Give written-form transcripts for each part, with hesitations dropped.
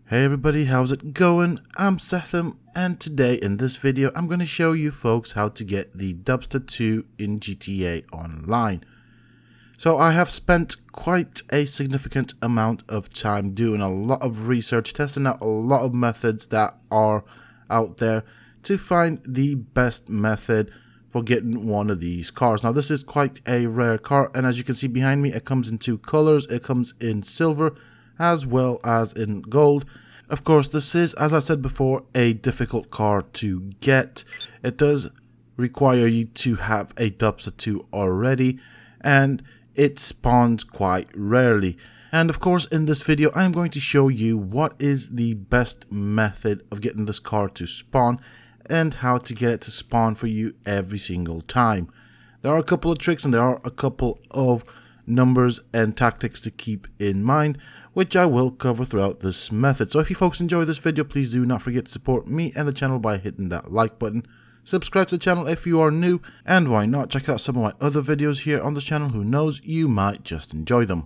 Hey everybody, how's it going? I'm Sethum, and today in this video I'm going to show you folks how to get the Dubsta 2 in GTA Online. So I have spent quite a significant amount of time doing a lot of research, testing out a lot of methods that are out there to find the best method for getting one of these cars. Now this is quite a rare car, and as you can see behind me, it comes in two colors. It comes in silver as well as in gold. Of course, this is, as I said before, a difficult car to get. It does require you to have a Dubsta 2 already, and it spawns quite rarely. And of course, in this video, I'm going to show you what is the best method of getting this car to spawn and how to get it to spawn for you every single time. There are a couple of tricks and there are a couple of numbers and tactics to keep in mind, which I will cover throughout this method. So if you folks enjoy this video, please do not forget to support me and the channel by hitting that like button. Subscribe to the channel if you are new, and why not check out some of my other videos here on this channel. Who knows, you might just enjoy them.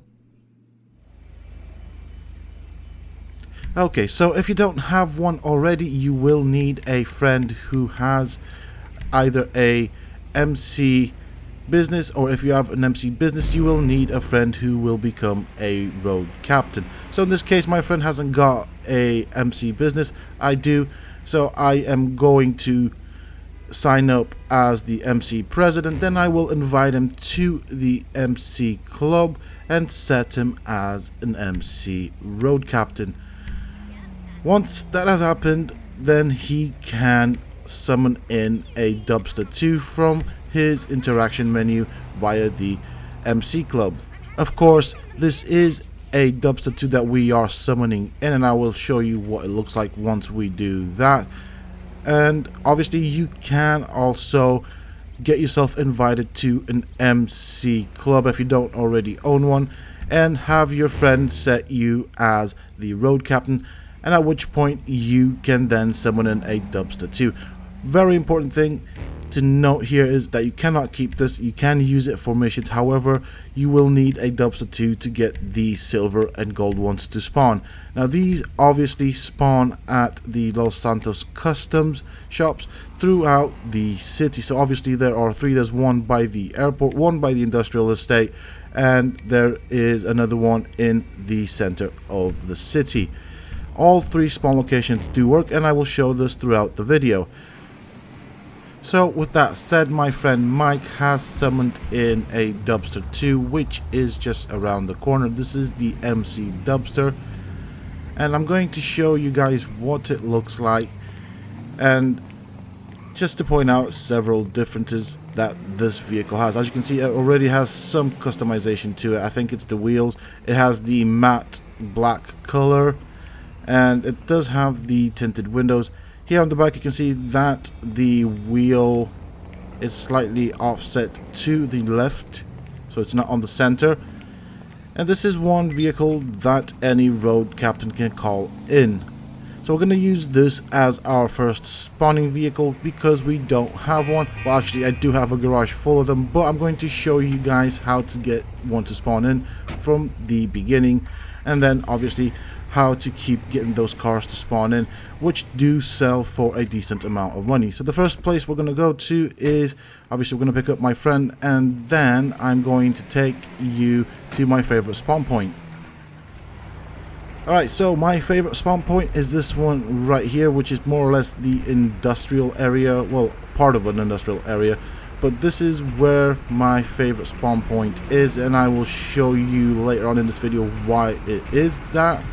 Okay, so if you don't have one already, you will need a friend who has either a MC business, or if you have an MC business, you will need a friend who will become a road captain. So in this case, my friend hasn't got a MC business. I do, so I am going to sign up as the MC president. Then I will invite him to the MC club and set him as an MC road captain. Once that has happened, then he can summon in a Dubsta 2 from his interaction menu via the MC club. Of course, this is a Dubsta 2 that we are summoning in, and I will show you what it looks like once we do that. And obviously you can also get yourself invited to an MC club if you don't already own one, and have your friend set you as the road captain, and at which point you can then summon in a Dubsta 2. Very important thing to note here is that you cannot keep this. You can use it for missions, however you will need a Dubsta 2 to get the silver and gold ones to spawn. Now these obviously spawn at the Los Santos customs shops throughout the city. So obviously there are three. There's one by the airport, one by the industrial estate, and there is another one in the center of the city. All three spawn locations do work, and I will show this throughout the video. So with that said, my friend Mike has summoned in a Dubsta 2, which is just around the corner. This is the MC Dubster, and I'm going to show you guys what it looks like, and just to point out several differences that this vehicle has. As you can see, it already has some customization to it. I think it's the wheels. It has the matte black color, and it does have the tinted windows. Here on the back you can see that the wheel is slightly offset to the left, so it's not on the center. And this is one vehicle that any road captain can call in. So we're going to use this as our first spawning vehicle because we don't have one. Well, actually I do have a garage full of them, but I'm going to show you guys how to get one to spawn in from the beginning, and then obviously how to keep getting those cars to spawn in, which do sell for a decent amount of money. So the first place we're going to go to is, obviously we're going to pick up my friend, and then I'm going to take you to my favorite spawn point. Alright, so my favorite spawn point is this one right here, which is more or less the industrial area, well, part of an industrial area, but this is where my favorite spawn point is, and I will show you later on in this video why it is that.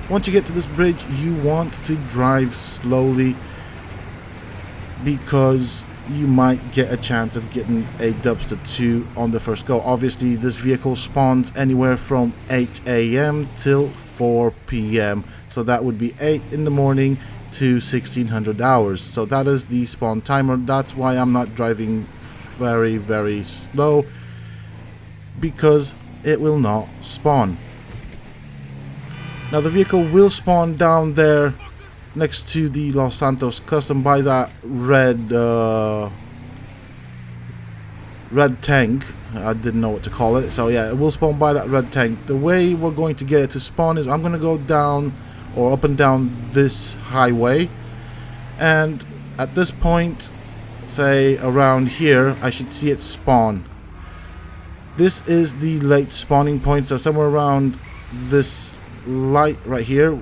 Once you get to this bridge, you want to drive slowly because you might get a chance of getting a Dubsta 2 on the first go. Obviously this vehicle spawns anywhere from 8 AM till 4 PM, so that would be 8 in the morning to 1600 hours. So that is the spawn timer. That's why I'm not driving very slow, because it will not spawn. Now the vehicle will spawn down there next to the Los Santos custom by that red tank. I didn't know what to call it. So yeah, it will spawn by that red tank. The way we're going to get it to spawn is I'm going to go down or up and down this highway, and at this point, say around here, I should see it spawn. This is the late spawning point, so somewhere around this light right here,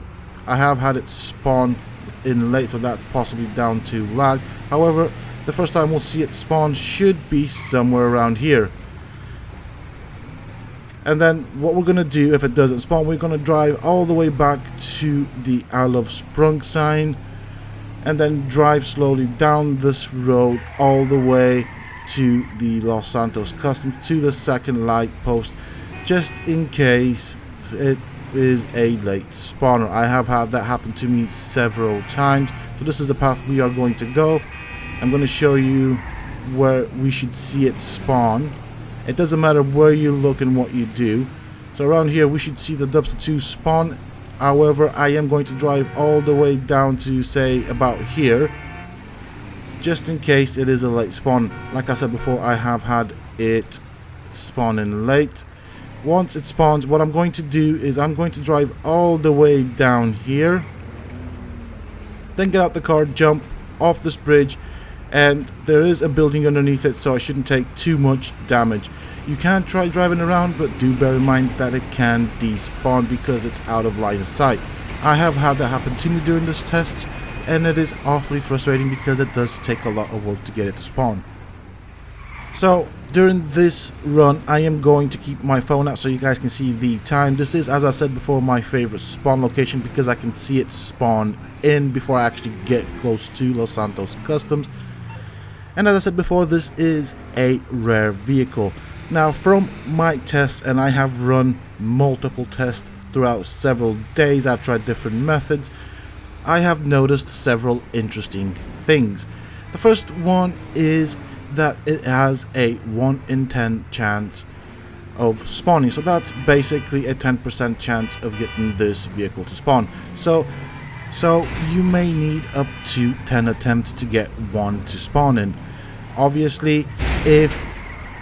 I have had it spawn in late, so that's possibly down to lag. However, the first time we'll see it spawn should be somewhere around here. And then what we're going to do if it doesn't spawn, we're going to drive all the way back to the I Love Sprung sign, and then drive slowly down this road all the way to the Los Santos Customs, to the second light post, just in case it is a late spawner. I have had that happen to me several times, so this is the path we are going to go. I'm going to show you where we should see it spawn. It doesn't matter where you look and what you do. So around here we should see the Dubsta 2 spawn. However, I am going to drive all the way down to, say, about here, just in case it is a late spawn. Like I said before, I have had it spawn in late. Once it spawns, what I'm going to do is I'm going to drive all the way down here, then get out the car, jump off this bridge, and there is a building underneath it, so I shouldn't take too much damage. You can try driving around, but do bear in mind that it can despawn because it's out of line of sight. I have had that happen to me during this test, and it is awfully frustrating because it does take a lot of work to get it to spawn. So during this run, I am going to keep my phone out so you guys can see the time. This is, as I said before, my favorite spawn location because I can see it spawn in before I actually get close to Los Santos Customs. And as I said before, this is a rare vehicle. Now, from my tests, and I have run multiple tests throughout several days, I've tried different methods, I have noticed several interesting things. The first one is that it has a 1 in 10 chance of spawning. So that's basically a 10% chance of getting this vehicle to spawn. So you may need up to 10 attempts to get one to spawn in. Obviously, if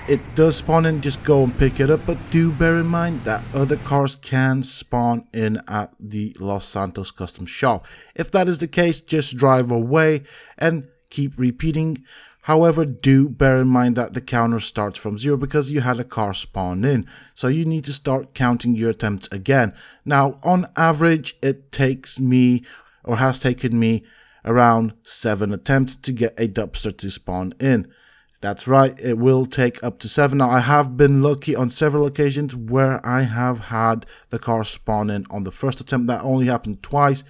it does spawn in, just go and pick it up, but do bear in mind that other cars can spawn in at the Los Santos Custom Shop. If that is the case, just drive away and keep repeating. However, do bear in mind that the counter starts from 0 because you had a car spawn in, so you need to start counting your attempts again. Now, on average, it takes me, or has taken me, around 7 attempts to get a Dubsta to spawn in. That's right, it will take up to 7. Now, I have been lucky on several occasions where I have had the car spawn in on the first attempt. That only happened twice,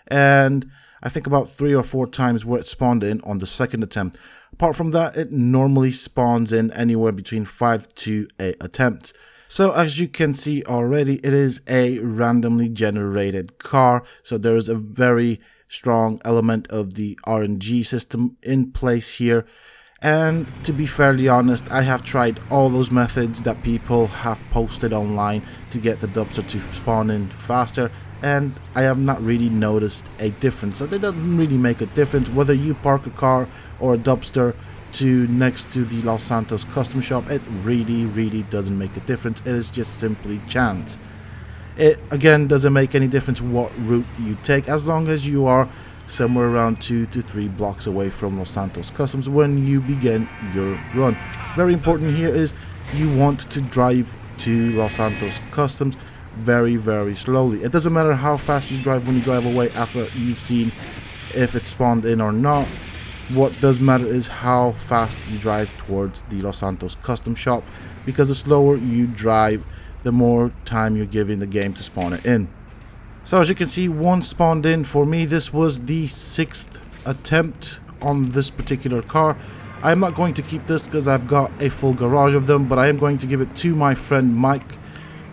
and I think about 3 or 4 times where it spawned in on the second attempt. Apart from that, it normally spawns in anywhere between 5 to 8 attempts. So as you can see already, it is a randomly generated car, so there is a very strong element of the RNG system in place here. And to be fairly honest, I have tried all those methods that people have posted online to get the Dubsta to spawn in faster, and I have not really noticed a difference. So it doesn't really make a difference whether you park a car or a Dubsta next to the Los Santos Custom Shop. It really doesn't make a difference. It is just simply chance. It again doesn't make any difference what route you take, as long as you are somewhere around 2 to 3 blocks away from Los Santos Customs when you begin your run. Very important here is you want to drive to Los Santos Customs very slowly. It doesn't matter how fast you drive when you drive away after you've seen if it spawned in or not. What does matter is how fast you drive towards the Los Santos Custom Shop, because the slower you drive, the more time you're giving the game to spawn it in. So as you can see, one spawned in for me. This was the 6th attempt on this particular car. I'm not going to keep this because I've got a full garage of them, but I am going to give it to my friend Mike.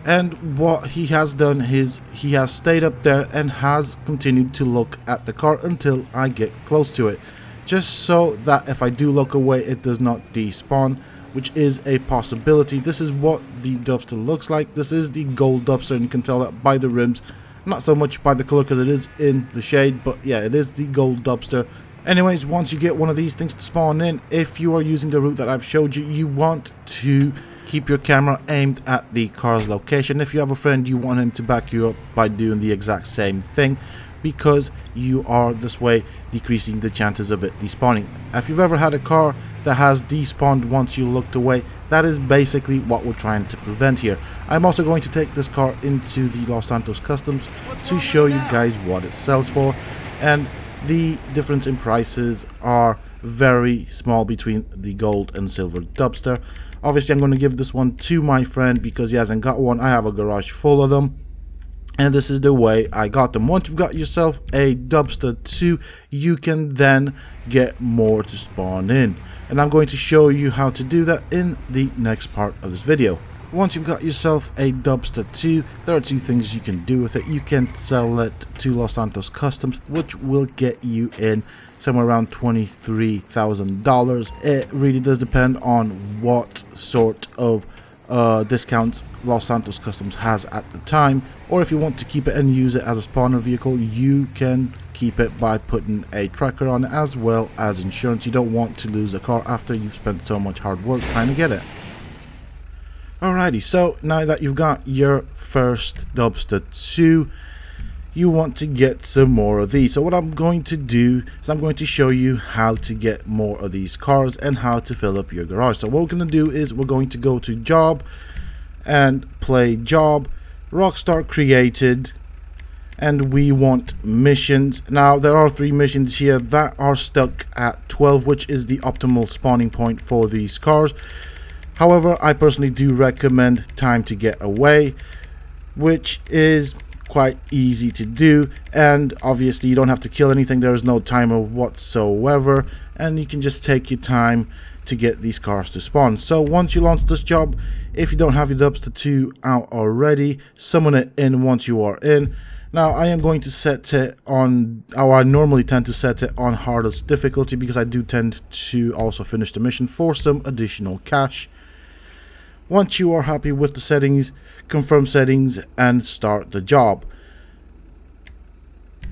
And what he has done is he has stayed up there and has continued to look at the car until I get close to it, just so that if I do look away, it does not despawn, which is a possibility. This is what the Dubsta looks like. This is the gold Dubsta, and you can tell that by the rims. Not so much by the color because it is in the shade, but yeah, it is the gold Dubsta. Anyways, once you get one of these things to spawn in, if you are using the route that I've showed you, you want to keep your camera aimed at the car's location. If you have a friend, you want him to back you up by doing the exact same thing, because you are this way decreasing the chances of it despawning. If you've ever had a car that has despawned once you looked away, that is basically what we're trying to prevent here. I'm also going to take this car into the Los Santos Customs to show you guys what it sells for, and the difference in prices are very small between the gold and silver Dubsta. Obviously I'm going to give this one to my friend because he hasn't got one. I have a garage full of them, and this is the way I got them. Once you've got yourself a Dubsta 2, you can then get more to spawn in, and I'm going to show you how to do that in the next part of this video. Once you've got yourself a Dubsta 2, there are two things you can do with it. You can sell it to Los Santos Customs, which will get you in somewhere around $23,000. It really does depend on what sort of discounts Los Santos Customs has at the time, or if you want to keep it and use it as a spawner vehicle, you can keep it by putting a tracker on it as well as insurance. You don't want to lose a car after you've spent so much hard work trying to get it. Alrighty, so now that you've got your first Dubsta 2, you want to get some more of these. So what I'm going to do is I'm going to show you how to get more of these cars and how to fill up your garage. So what we're going to do is we're going to go to job and play job, Rockstar created, and we want missions. Now there are 3 missions here that are stuck at 12, which is the optimal spawning point for these cars. However, I personally do recommend time to get away, which is quite easy to do, and obviously you don't have to kill anything. There is no timer whatsoever, and you can just take your time to get these cars to spawn. So once you launch this job, if you don't have your Dubsta 2 out already, summon it in once you are in. Now I am going to set it on, or I normally tend to set it on hardest difficulty, because I do tend to also finish the mission for some additional cash. Once you are happy with the settings, confirm settings and start the job.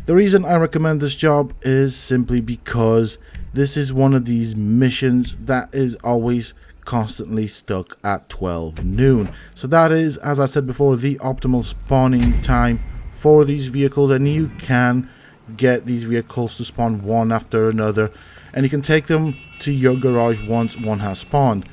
The reason I recommend this job is simply because this is one of these missions that is always constantly stuck at 12 noon. So that is, as I said before, the optimal spawning time for these vehicles, and you can get these vehicles to spawn one after another, and you can take them to your garage once one has spawned.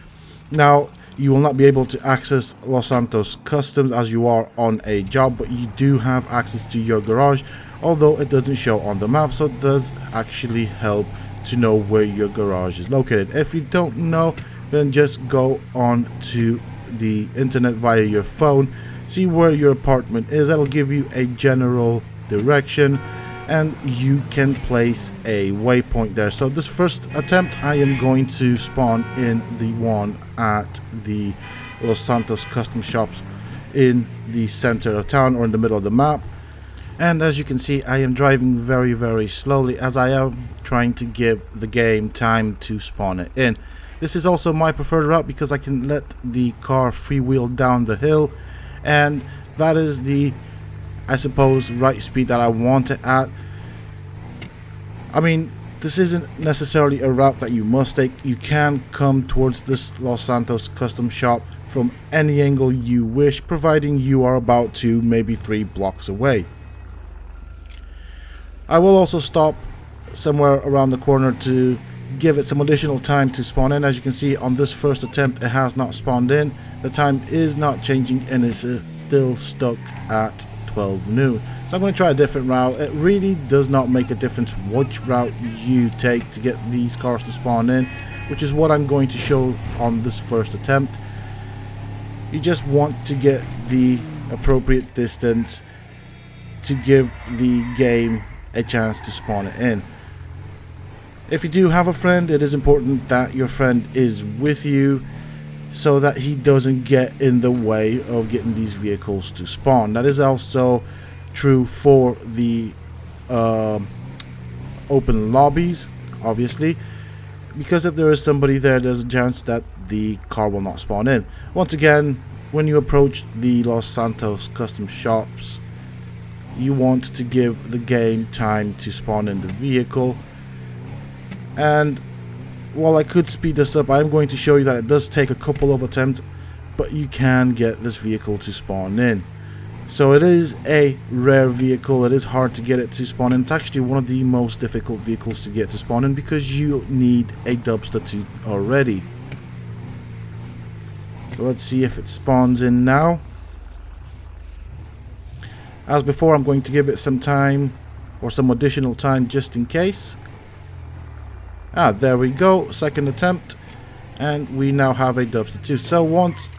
Now you will not be able to access Los Santos Customs as you are on a job, but you do have access to your garage, although it doesn't show on the map, so it does actually help to know where your garage is located. If you don't know, then just go on to the internet via your phone, see where your apartment is. That'll give you a general direction, and you can place a waypoint there. So this first attempt, I am going to spawn in the one at the Los Santos custom shops in the center of town, or in the middle of the map. And as you can see, I am driving very slowly, as I am trying to give the game time to spawn it in. This is also my preferred route because I can let the car freewheel down the hill, and that is the, I suppose, right speed that I want it at. I mean, this isn't necessarily a route that you must take. You can come towards this Los Santos custom shop from any angle you wish, providing you are about 2, maybe 3 blocks away. I will also stop somewhere around the corner to give it some additional time to spawn in. As you can see, on this first attempt it has not spawned in. The time is not changing and is still stuck at 12 noon. So I'm going to try a different route. It really does not make a difference which route you take to get these cars to spawn in, which is what I'm going to show on this first attempt. You just want to get the appropriate distance to give the game a chance to spawn it in. If you do have a friend, it is important that your friend is with you so that he doesn't get in the way of getting these vehicles to spawn. That is also true for the open lobbies, obviously, because if there is somebody there, there's a chance that the car will not spawn in. Once again, when you approach the Los Santos custom shops, you want to give the game time to spawn in the vehicle. And while I could speed this up, I'm going to show you that it does take a couple of attempts. but you can get this vehicle to spawn in. So it is a rare vehicle. It is hard to get it to spawn in. It's actually one of the most difficult vehicles to get to spawn in because you need a Dubsta 2 already. So let's see if it spawns in now. As before, I'm going to give it some time, or some additional time, just in case. There we go, second attempt, and we now have a Dubsta 2. So once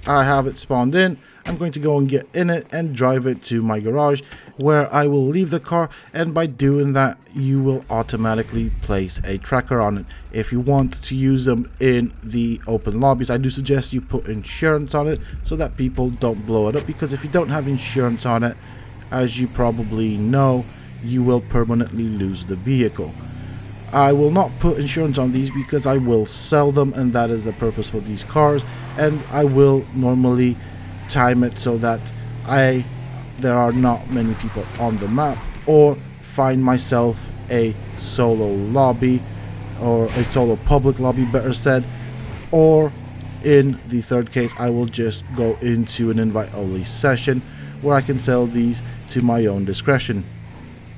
I have it spawned in, I'm going to go and get in it and drive it to my garage, where I will leave the car, and by doing that you will automatically place a tracker on it. If you want to use them in the open lobbies, I do suggest you put insurance on it so that people don't blow it up, because if you don't have insurance on it, as you probably know, you will permanently lose the vehicle. I will not put insurance on these because I will sell them, and that is the purpose for these cars, and I will normally time it so that there are not many people on the map, or find myself a solo lobby, or a solo public lobby better said, or in the third case I will just go into an invite only session where I can sell these to my own discretion.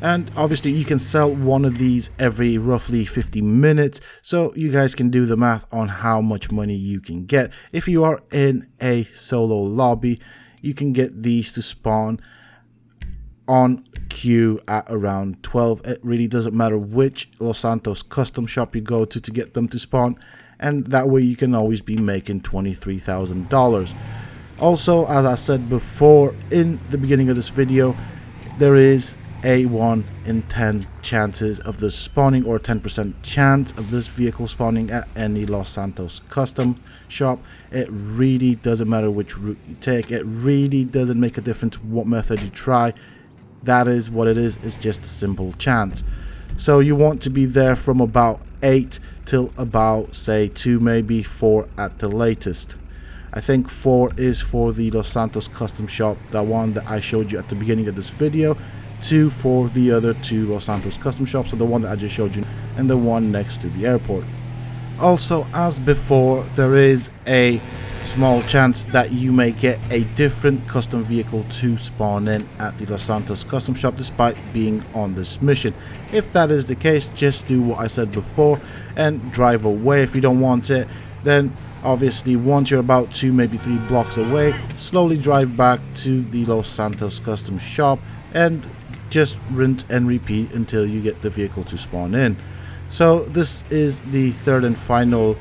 And obviously you can sell one of these every roughly 50 minutes, so you guys can do the math on how much money you can get. If you are in a solo lobby, you can get these to spawn on queue at around 12. It really doesn't matter which Los Santos custom shop you go to get them to spawn, and that way you can always be making $23,000. Also, as I said before in the beginning of this video, there is a 1 in 10 chances of this spawning, or 10% chance of this vehicle spawning at any Los Santos custom shop. It really doesn't matter which route you take. It really doesn't make a difference what method you try. That is what it is. It's just a simple chance. So you want to be there from about 8 till about, say, 2, maybe 4 at the latest. I think 4 is for the Los Santos custom shop, the one that I showed you at the beginning of this video. 2 for the other 2 Los Santos custom shops, so the one that I just showed you and the one next to the airport. Also, as before, there is a small chance that you may get a different custom vehicle to spawn in at the Los Santos custom shop despite being on this mission. If that is the case, just do what I said before and drive away. If you don't want it, then obviously once you're about 2, maybe 3 blocks away, slowly drive back to the Los Santos custom shop and just rinse and repeat until you get the vehicle to spawn in. So this is the third and final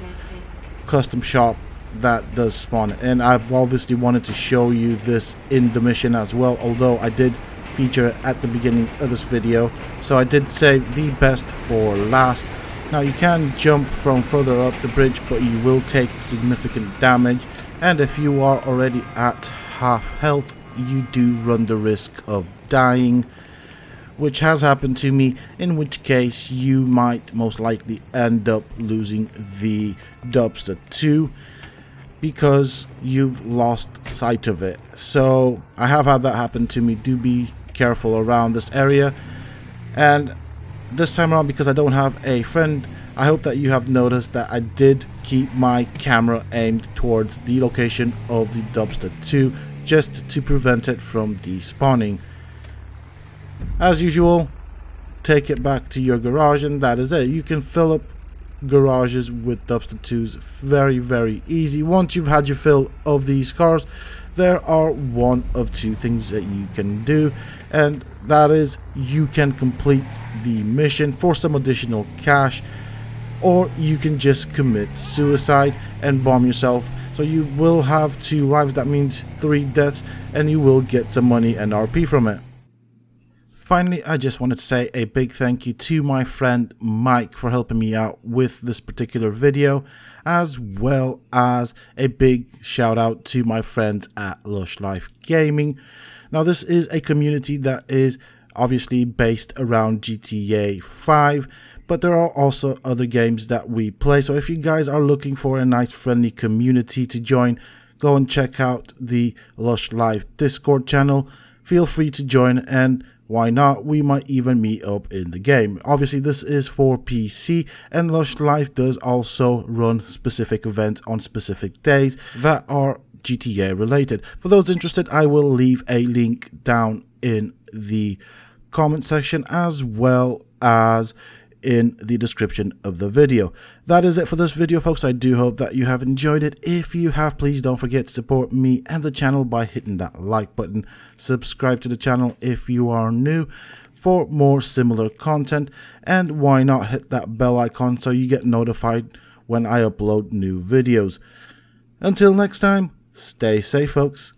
custom shop that does spawn, and I've obviously wanted to show you this in the mission as well, although I did feature it at the beginning of this video, so I did save the best for last. Now you can jump from further up the bridge, but you will take significant damage, and if you are already at half health, you do run the risk of dying, which has happened to me, in which case you might most likely end up losing the Dubsta 2 because you've lost sight of it. So I have had that happen to me. Do be careful around this area. And this time around, because I don't have a friend, I hope that you have noticed that I did keep my camera aimed towards the location of the Dubsta 2 just to prevent it from despawning. As usual, take it back to your garage, and that is it. You can fill up garages with Dubsta 2s very, very easy. Once you've had your fill of these cars, there are one of 2 things that you can do, and that is you can complete the mission for some additional cash, or you can just commit suicide and bomb yourself. So you will have 2 lives, that means 3 deaths, and you will get some money and RP from it. Finally, I just wanted to say a big thank you to my friend Mike for helping me out with this particular video, as well as a big shout out to my friends at Lush Life Gaming. Now, this is a community that is obviously based around GTA 5, but there are also other games that we play. So if you guys are looking for a nice friendly community to join, go and check out the Lush Life Discord channel. Feel free to join, and why not, we might even meet up in the game. Obviously this is for PC, and Lush Life does also run specific events on specific days that are GTA related. For those interested, I will leave a link down in the comment section as well as in the description of the video. That is it for this video, folks. I do hope that you have enjoyed it. If you have, please don't forget to support me and the channel by hitting that like button. Subscribe to the channel if you are new for more similar content, and why not hit that bell icon so you get notified when I upload new videos. Until next time, stay safe, folks.